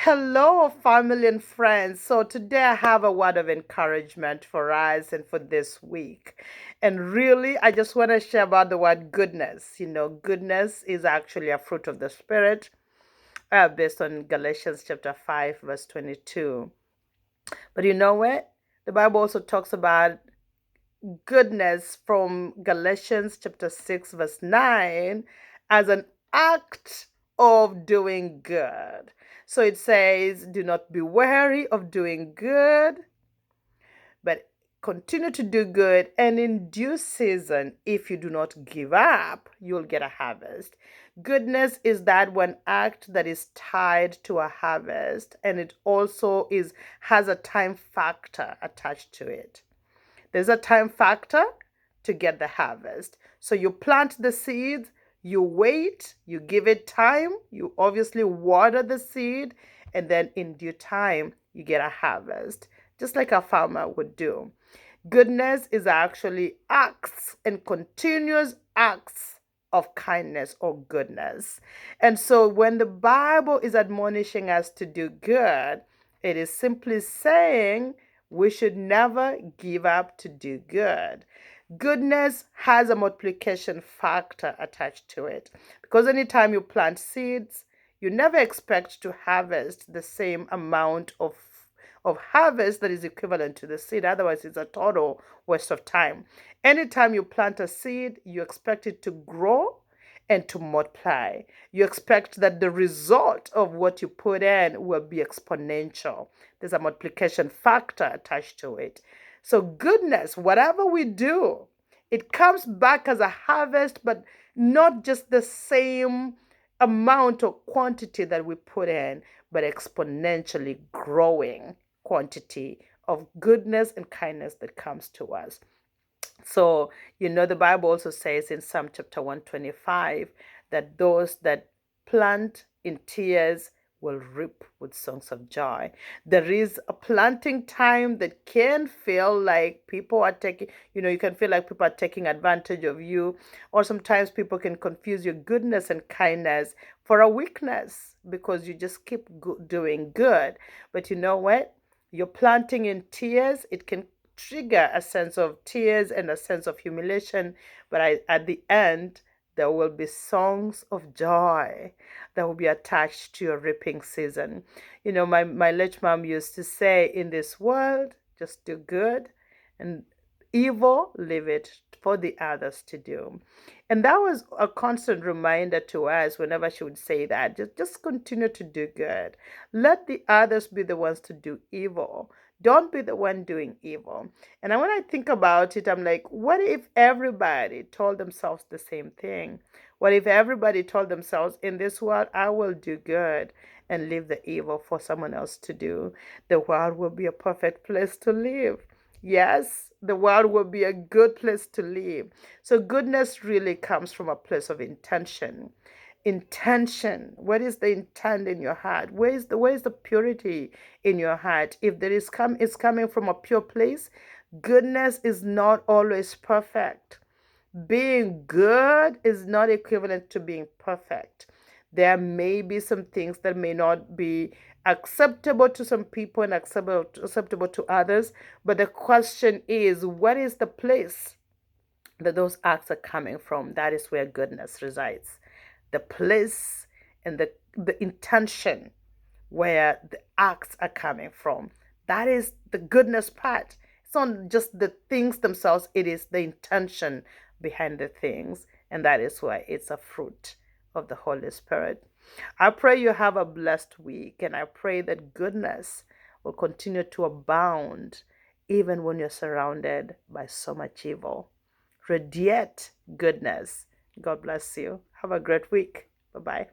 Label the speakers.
Speaker 1: Hello, family and friends. So, today I have a word of encouragement for us and for this week. And really, I just want to share about the word goodness. Goodness is actually a fruit of the Spirit, based on Galatians chapter 5, verse 22. But you know what? The Bible also talks about goodness from Galatians chapter 6, verse 9, as an act of doing good. So it says, do not be weary of doing good, but continue to do good. And in due season, if you do not give up, you'll get a harvest. Goodness is that one act that is tied to a harvest, and it also has a time factor attached to it. There's a time factor to get the harvest. So you plant the seed, you wait, you give it time, you obviously water the seed, and then in due time, you get a harvest, just like a farmer would do. Goodness is actually acts and continuous acts of kindness or goodness. And so when the Bible is admonishing us to do good, it is simply saying we should never give up to do good. Goodness has a multiplication factor attached to it because anytime you plant seeds, you never expect to harvest the same amount of harvest that is equivalent to the seed. Otherwise, it's a total waste of time. Anytime you plant a seed, you expect it to grow and to multiply. You expect that the result of what you put in will be exponential. There's a multiplication factor attached to it. So, goodness, whatever we do, it comes back as a harvest, but not just the same amount or quantity that we put in, but exponentially growing quantity of goodness and kindness that comes to us. So, the Bible also says in Psalm chapter 125 that those that plant in tears will reap with songs of joy. There is a planting time that can feel like people are taking, you can feel like people are taking advantage of you, or sometimes people can confuse your goodness and kindness for a weakness because you just keep doing good. But you know what? You're planting in tears, it can trigger a sense of tears and a sense of humiliation, but at the end, there will be songs of joy that will be attached to your reaping season. My late mom used to say, in this world, just do good, and evil, leave it for the others to do. And that was a constant reminder to us whenever she would say that. Just continue to do good. Let the others be the ones to do evil. Don't be the one doing evil. And when I think about it, I'm like, what if everybody told themselves the same thing? What if everybody told themselves, in this world, I will do good and leave the evil for someone else to do? The world will be a perfect place to live. Yes, the world will be a good place to live. So goodness really comes from a place of intention. Intention. What is the intent in your heart? Where is the purity in your heart? If there is it's coming from a pure place, goodness is not always perfect. Being good is not equivalent to being perfect. There may be some things that may not be acceptable to some people and acceptable to others, but the question is, what is the place that those acts are coming from? That is where goodness resides. The place and the intention where the acts are coming from. That is the goodness part. It's not just the things themselves, it is the intention behind the things. And that is why it's a fruit of the Holy Spirit. I pray you have a blessed week, and I pray that goodness will continue to abound even when you're surrounded by so much evil. Radiate goodness. God bless you. Have a great week. Bye bye.